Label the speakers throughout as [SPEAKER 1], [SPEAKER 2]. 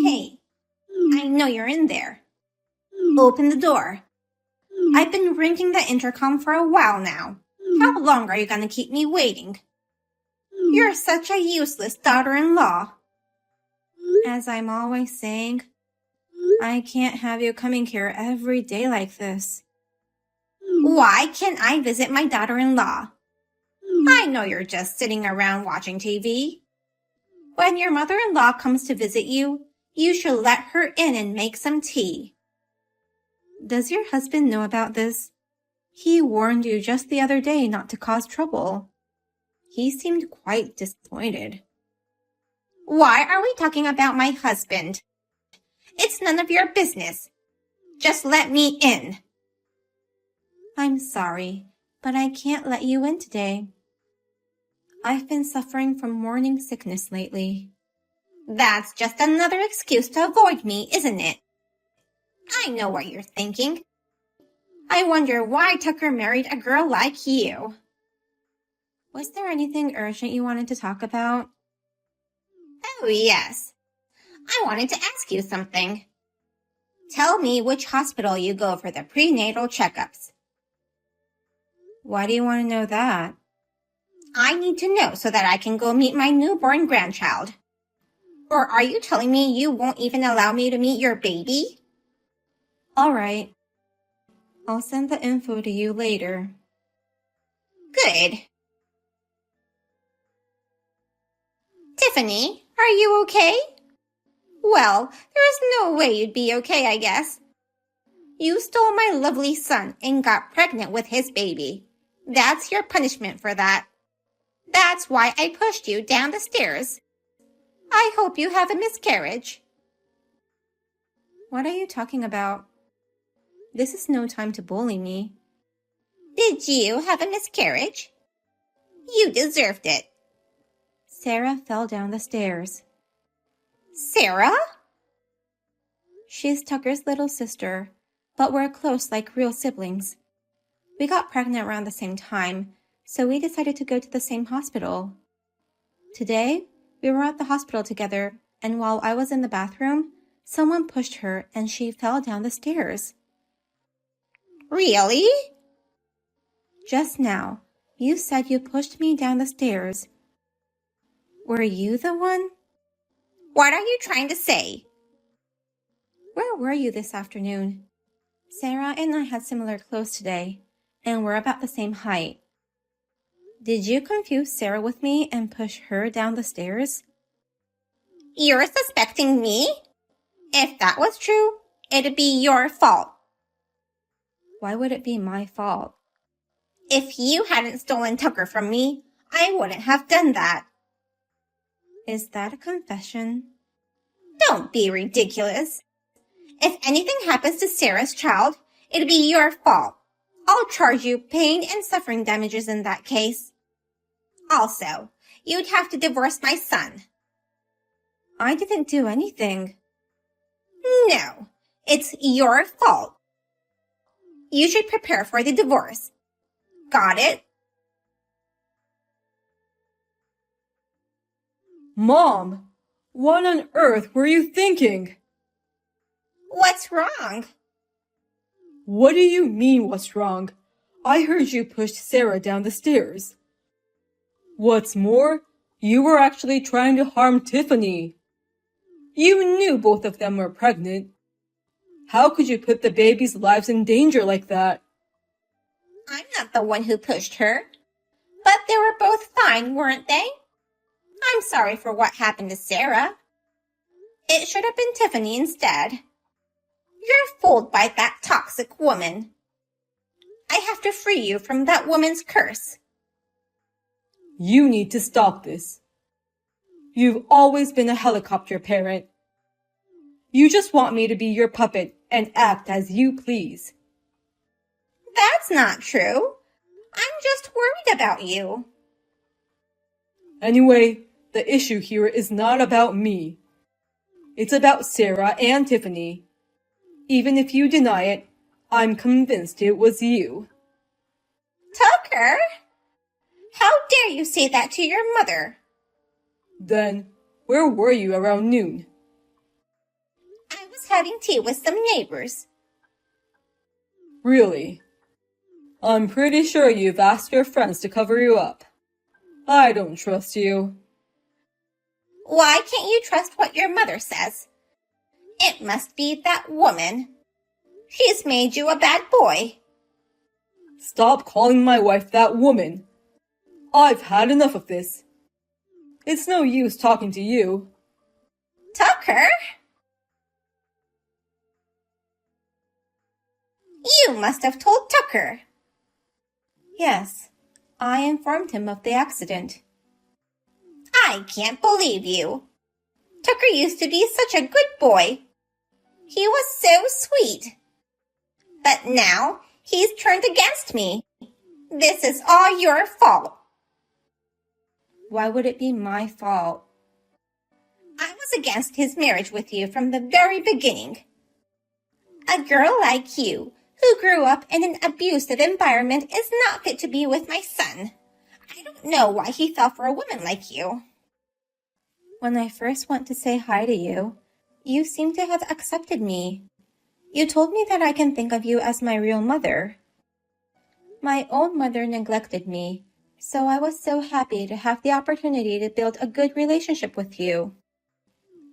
[SPEAKER 1] Hey, I know you're in there. Open the door. I've been ringing the intercom for a while now. How long are you gonna keep me waiting? You're such a useless daughter-in-law. As I'm always saying, I can't have you coming here every day like this. Why can't I visit my daughter-in-law? I know you're just sitting around watching TV. When your mother-in-law comes to visit you, you should let her in and make some tea. Does your husband know about this? He warned you just the other day not to cause trouble. He seemed quite disappointed. Why are we talking about my husband? It's none of your business. Just let me in. I'm sorry, but I can't let you in today. I've been suffering from morning sickness lately. That's just another excuse to avoid me, isn't it? I know what you're thinking. I wonder why Tucker married a girl like you. Was there anything urgent you wanted to talk about? Oh, yes. I wanted to ask you something. Tell me which hospital you go for the prenatal checkups. Why do you want to know that? I need to know so that I can go meet my newborn grandchild. Or are you telling me you won't even allow me to meet your baby? All right. I'll send the info to you later. Good. Tiffany, are you okay? Well, there's no way you'd be okay, I guess. You stole my lovely son and got pregnant with his baby. That's your punishment for that. That's why I pushed you down the stairs. I hope you have a miscarriage. What are you talking about? This is no time to bully me. Did you have a miscarriage? You deserved it. Sarah fell down the stairs. Sarah? She's Tucker's little sister, but we're close like real siblings. We got pregnant around the same time, so we decided to go to the same hospital. Today, we were at the hospital together, and while I was in the bathroom, someone pushed her and she fell down the stairs. Really? Just now, you said you pushed me down the stairs. Were you the one? What are you trying to say? Where were you this afternoon? Sarah and I had similar clothes today, and we're about the same height. Did you confuse Sarah with me and push her down the stairs? You're suspecting me? If that was true, it'd be your fault. Why would it be my fault? If you hadn't stolen Tucker from me, I wouldn't have done that. Is that a confession? Don't be ridiculous. If anything happens to Sarah's child, it'll be your fault. I'll charge you pain and suffering damages in that case. Also, you'd have to divorce my son. I didn't do anything. No, it's your fault. You should prepare for the divorce. Got it?
[SPEAKER 2] Mom, what on earth were you thinking?
[SPEAKER 1] What's wrong?
[SPEAKER 2] What do you mean, what's wrong? I heard you pushed Sarah down the stairs. What's more, you were actually trying to harm Tiffany. You knew both of them were pregnant. How could you put the babies' lives in danger like that?
[SPEAKER 1] I'm not the one who pushed her. But they were both fine, weren't they? I'm sorry for what happened to Sarah. It should have been Tiffany instead. You're fooled by that toxic woman. I have to free you from that woman's curse.
[SPEAKER 2] You need to stop this. You've always been a helicopter parent. You just want me to be your puppet and act as you please.
[SPEAKER 1] That's not true. I'm just worried about you.
[SPEAKER 2] Anyway, the issue here is not about me. It's about Sarah and Tiffany. Even if you deny it, I'm convinced it was you.
[SPEAKER 1] Tucker? How dare you say that to your mother?
[SPEAKER 2] Then, where were you around noon?
[SPEAKER 1] having tea with some neighbors.
[SPEAKER 2] Really? I'm pretty sure you've asked your friends to cover you up. I don't trust you.
[SPEAKER 1] Why can't you trust what your mother says? It must be that woman. She's made you a bad boy.
[SPEAKER 2] Stop calling my wife that woman. I've had enough of this. It's no use talking to you.
[SPEAKER 1] Tucker? You must have told Tucker.
[SPEAKER 2] Yes, I informed him of the accident.
[SPEAKER 1] I can't believe you. Tucker used to be such a good boy. He was so sweet. But now he's turned against me. This is all your fault.
[SPEAKER 2] Why would it be my fault?
[SPEAKER 1] I was against his marriage with you from the very beginning. A girl like you, who grew up in an abusive environment, is not fit to be with my son. I don't know why he fell for a woman like you.
[SPEAKER 2] When I first went to say hi to you, you seemed to have accepted me. You told me that I can think of you as my real mother. My own mother neglected me, so I was so happy to have the opportunity to build a good relationship with you.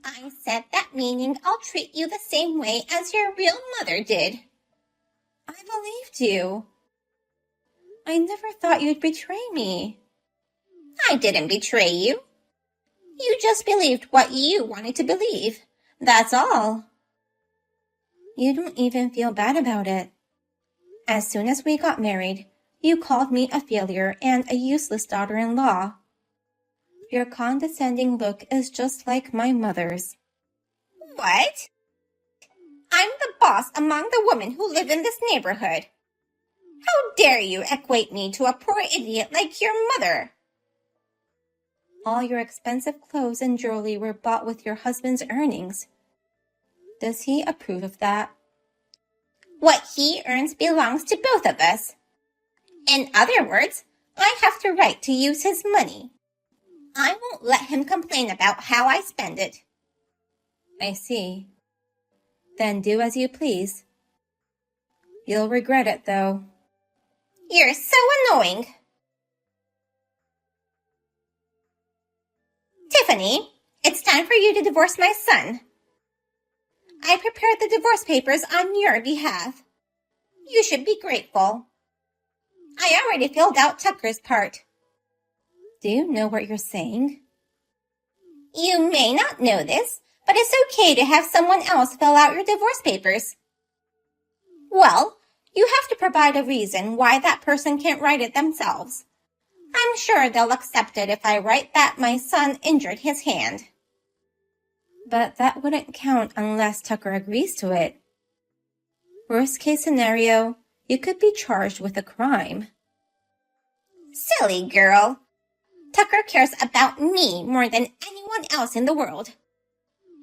[SPEAKER 1] I said that meaning I'll treat you the same way as your real mother did.
[SPEAKER 2] I believed you. I never thought you'd betray me.
[SPEAKER 1] I didn't betray you. You just believed what you wanted to believe. That's all.
[SPEAKER 2] You don't even feel bad about it. As soon as we got married, you called me a failure and a useless daughter-in-law. Your condescending look is just like my mother's.
[SPEAKER 1] What? I'm the boss among the women who live in this neighborhood. How dare you equate me to a poor idiot like your mother?
[SPEAKER 2] All your expensive clothes and jewelry were bought with your husband's earnings. Does he approve of that?
[SPEAKER 1] What he earns belongs to both of us. In other words, I have the right to use his money. I won't let him complain about how I spend it.
[SPEAKER 2] I see. Then do as you please. You'll regret it, though.
[SPEAKER 1] You're so annoying. Tiffany, it's time for you to divorce my son. I prepared the divorce papers on your behalf. You should be grateful. I already filled out Tucker's part.
[SPEAKER 2] Do you know what you're saying?
[SPEAKER 1] You may not know this, but it's okay to have someone else fill out your divorce papers. Well, you have to provide a reason why that person can't write it themselves. I'm sure they'll accept it if I write that my son injured his hand.
[SPEAKER 2] But that wouldn't count unless Tucker agrees to it. Worst case scenario, you could be charged with a crime.
[SPEAKER 1] Silly girl. Tucker cares about me more than anyone else in the world.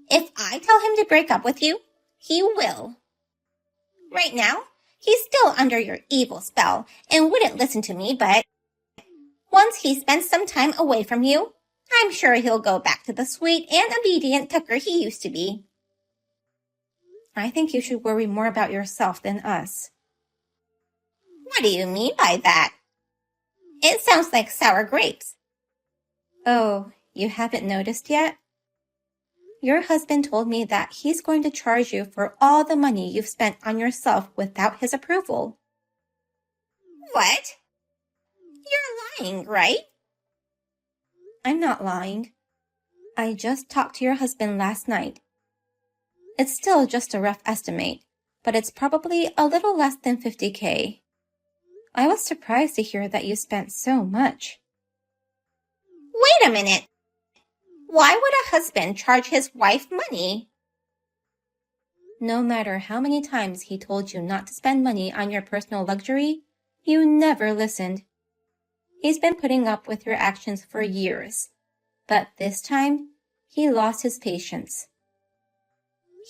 [SPEAKER 1] If I tell him to break up with you, he will. Right now, he's still under your evil spell and wouldn't listen to me, but once he spends some time away from you, I'm sure he'll go back to the sweet and obedient Tucker he used to be.
[SPEAKER 2] I think you should worry more about yourself than us.
[SPEAKER 1] What do you mean by that? It sounds like sour grapes.
[SPEAKER 2] Oh, you haven't noticed yet? Your husband told me that he's going to charge you for all the money you've spent on yourself without his approval.
[SPEAKER 1] What? You're lying, right?
[SPEAKER 2] I'm not lying. I just talked to your husband last night. It's still just a rough estimate, but it's probably a little less than $50,000. I was surprised to hear that you spent so much.
[SPEAKER 1] Wait a minute. Why would a husband charge his wife money?
[SPEAKER 2] No matter how many times he told you not to spend money on your personal luxury, you never listened. He's been putting up with your actions for years, but this time, he lost his patience.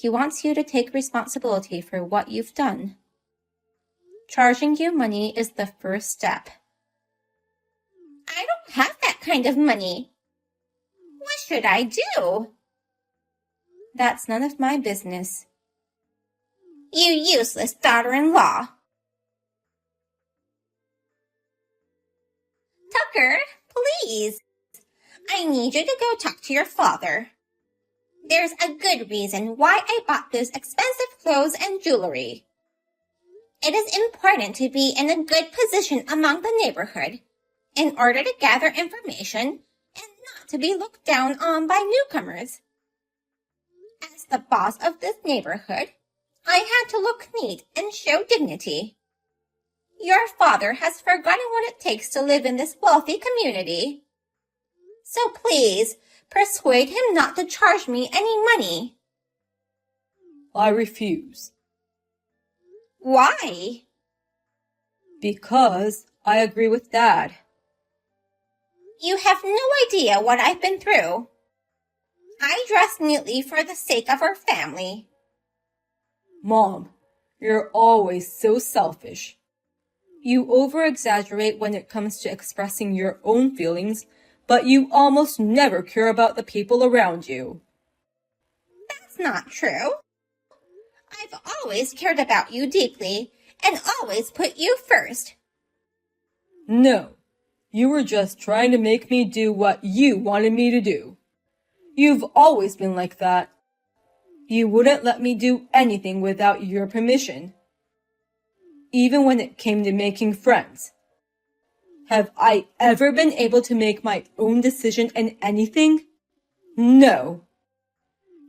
[SPEAKER 2] He wants you to take responsibility for what you've done. Charging you money is the first step.
[SPEAKER 1] I don't have that kind of money. What should I do?
[SPEAKER 2] That's none of my business.
[SPEAKER 1] You useless daughter-in-law. Tucker, please. I need you to go talk to your father. There's a good reason why I bought those expensive clothes and jewelry. It is important to be in a good position among the neighborhood in order to gather information and not to be looked down on by newcomers. As the boss of this neighborhood, I had to look neat and show dignity. Your father has forgotten what it takes to live in this wealthy community. So please, persuade him not to charge me any money.
[SPEAKER 2] I refuse.
[SPEAKER 1] Why?
[SPEAKER 2] Because I agree with Dad.
[SPEAKER 1] You have no idea what I've been through. I dress neatly for the sake of our family.
[SPEAKER 2] Mom, you're always so selfish. You over-exaggerate when it comes to expressing your own feelings, but you almost never care about the people around you.
[SPEAKER 1] That's not true. I've always cared about you deeply and always put you first.
[SPEAKER 2] No, you were just trying to make me do what you wanted me to do. You've always been like that. You wouldn't let me do anything without your permission. Even when it came to making friends. Have I ever been able to make my own decision in anything? No.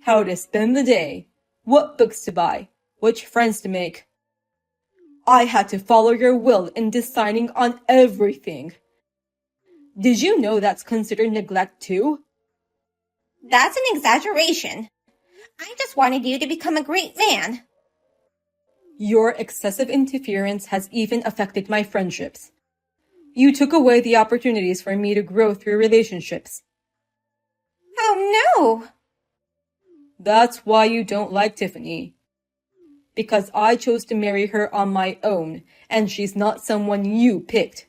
[SPEAKER 2] How to spend the day, what books to buy, which friends to make. I had to follow your will in deciding on everything. Did you know that's considered neglect too?
[SPEAKER 1] That's an exaggeration. I just wanted you to become a great man.
[SPEAKER 2] Your excessive interference has even affected my friendships. You took away the opportunities for me to grow through relationships.
[SPEAKER 1] Oh no!
[SPEAKER 2] That's why you don't like Tiffany. Because I chose to marry her on my own, and she's not someone you picked.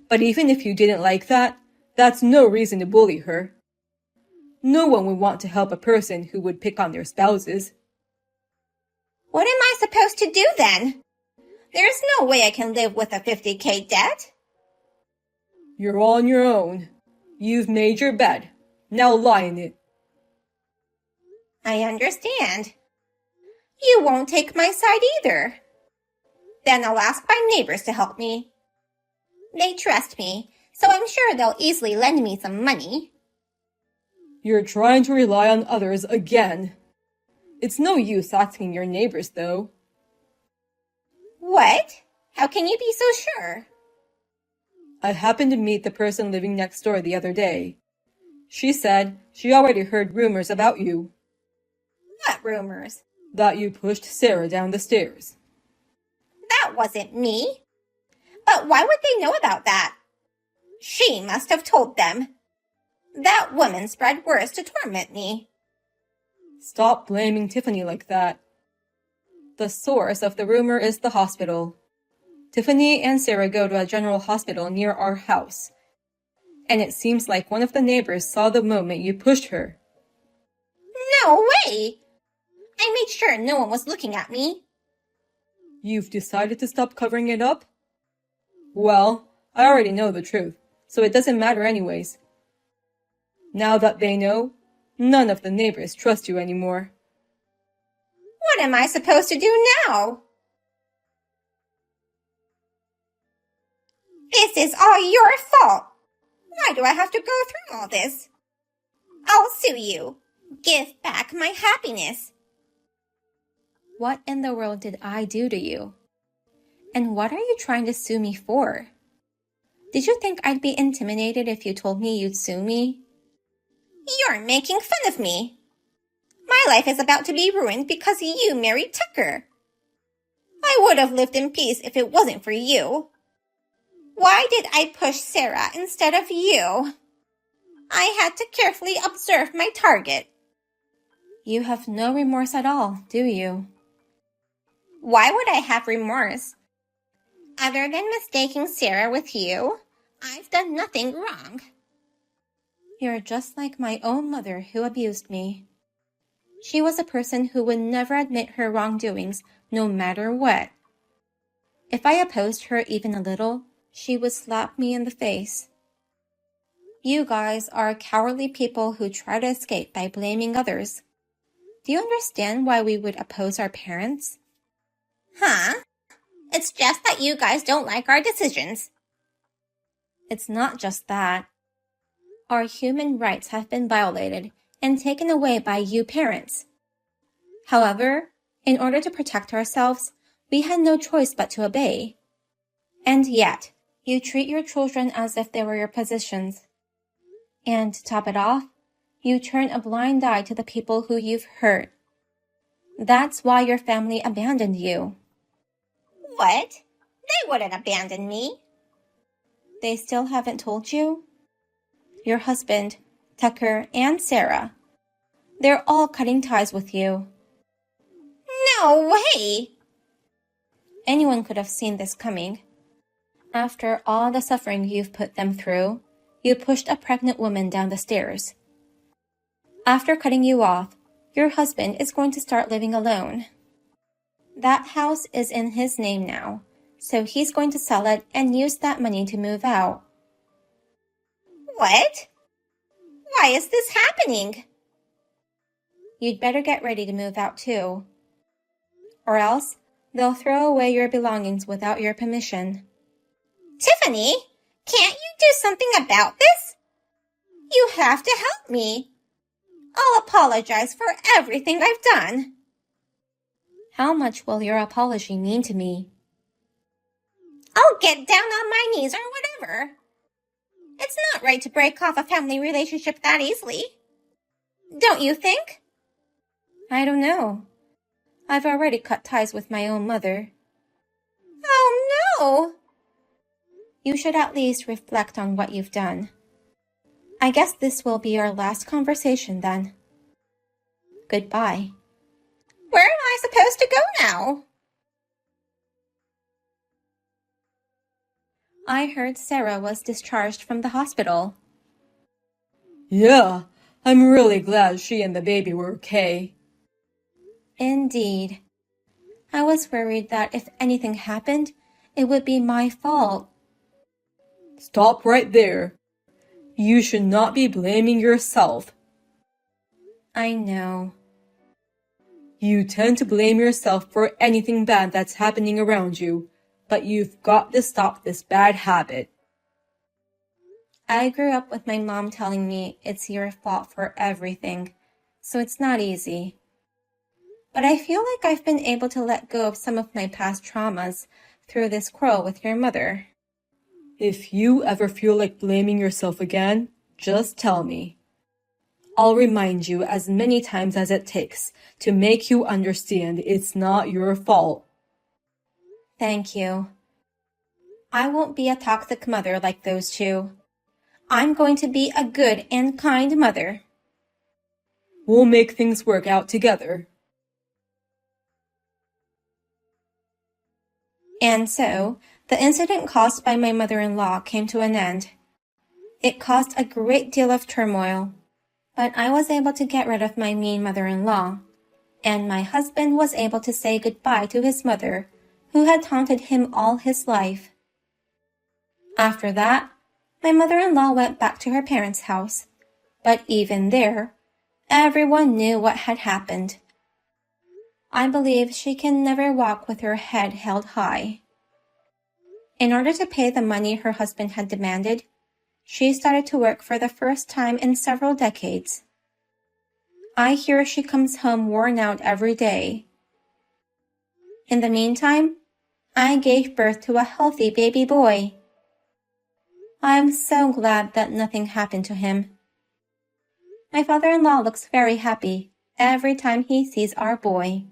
[SPEAKER 2] But even if you didn't like that, that's no reason to bully her. No one would want to help a person who would pick on their spouses.
[SPEAKER 1] What am I supposed to do then? There's no way I can live with a $50,000 debt.
[SPEAKER 2] You're on your own. You've made your bed. Now lie in it.
[SPEAKER 1] I understand. You won't take my side either. Then I'll ask my neighbors to help me. They trust me, so I'm sure they'll easily lend me some money.
[SPEAKER 2] You're trying to rely on others again. It's no use asking your neighbors, though.
[SPEAKER 1] What? How can you be so sure?
[SPEAKER 2] I happened to meet the person living next door the other day. She said she already heard rumors about you.
[SPEAKER 1] What rumors?
[SPEAKER 2] That you pushed Sarah down the stairs.
[SPEAKER 1] That wasn't me. But why would they know about that? She must have told them. That woman spread words to torment me.
[SPEAKER 2] Stop blaming Tiffany like that. The source of the rumor is the hospital. Tiffany and Sarah go to a general hospital near our house. And it seems like one of the neighbors saw the moment you pushed her.
[SPEAKER 1] No way! I made sure no one was looking at me.
[SPEAKER 2] You've decided to stop covering it up? Well, I already know the truth, so it doesn't matter anyways. Now that they know, none of the neighbors trust you anymore.
[SPEAKER 1] What am I supposed to do now? This is all your fault. Why do I have to go through all this? I'll sue you. Give back my happiness. What in the world did I do to you? And what are you trying to sue me for? Did you think I'd be intimidated if you told me you'd sue me? You're making fun of me. My life is about to be ruined because you married Tucker. I would have lived in peace if it wasn't for you. Why did I push Sarah instead of you? I had to carefully observe my target. You have no remorse at all, do you? Why would I have remorse? Other than mistaking Sarah with you, I've done nothing wrong. You're just like my own mother who abused me. She was a person who would never admit her wrongdoings, no matter what. If I opposed her even a little, she would slap me in the face. You guys are cowardly people who try to escape by blaming others. Do you understand why we would oppose our parents? Huh? It's just that you guys don't like our decisions. It's not just that. Our human rights have been violated and taken away by you parents. However, in order to protect ourselves, we had no choice but to obey. And yet, you treat your children as if they were your possessions. And to top it off, you turn a blind eye to the people who you've hurt. That's why your family abandoned you. What? They wouldn't abandon me. They still haven't told you? Your husband, Tucker, and Sarah. They're all cutting ties with you. No way! Anyone could have seen this coming. After all the suffering you've put them through, you pushed a pregnant woman down the stairs. After cutting you off, your husband is going to start living alone. That house is in his name now, so he's going to sell it and use that money to move out. What? Why is this happening? You'd better get ready to move out too. Or else, they'll throw away your belongings without your permission. Tiffany, can't you do something about this? You have to help me. I'll apologize for everything I've done. How much will your apology mean to me? I'll get down on my knees or whatever. It's not right to break off a family relationship that easily. Don't you think? I don't know. I've already cut ties with my own mother. Oh no! You should at least reflect on what you've done. I guess this will be our last conversation then. Goodbye. Where am I supposed to go now? I heard Sarah was discharged from the hospital.
[SPEAKER 2] Yeah, I'm really glad she and the baby were okay.
[SPEAKER 1] Indeed. I was worried that if anything happened, it would be my fault.
[SPEAKER 2] Stop right there. You should not be blaming yourself.
[SPEAKER 1] I know.
[SPEAKER 2] You tend to blame yourself for anything bad that's happening around you, but you've got to stop this bad habit.
[SPEAKER 1] I grew up with my mom telling me it's your fault for everything, so it's not easy. But I feel like I've been able to let go of some of my past traumas through this quarrel with your mother.
[SPEAKER 2] If you ever feel like blaming yourself again, just tell me. I'll remind you as many times as it takes to make you understand it's not your fault.
[SPEAKER 1] Thank you. I won't be a toxic mother like those two. I'm going to be a good and kind mother.
[SPEAKER 2] We'll make things work out together.
[SPEAKER 1] And so, the incident caused by my mother-in-law came to an end. It caused a great deal of turmoil, but I was able to get rid of my mean mother-in-law, and my husband was able to say goodbye to his mother, who had taunted him all his life. After that, my mother-in-law went back to her parents' house, but even there, everyone knew what had happened. I believe she can never walk with her head held high. In order to pay the money her husband had demanded, she started to work for the first time in several decades. I hear she comes home worn out every day. In the meantime, I gave birth to a healthy baby boy. I'm so glad that nothing happened to him. My father-in-law looks very happy every time he sees our boy.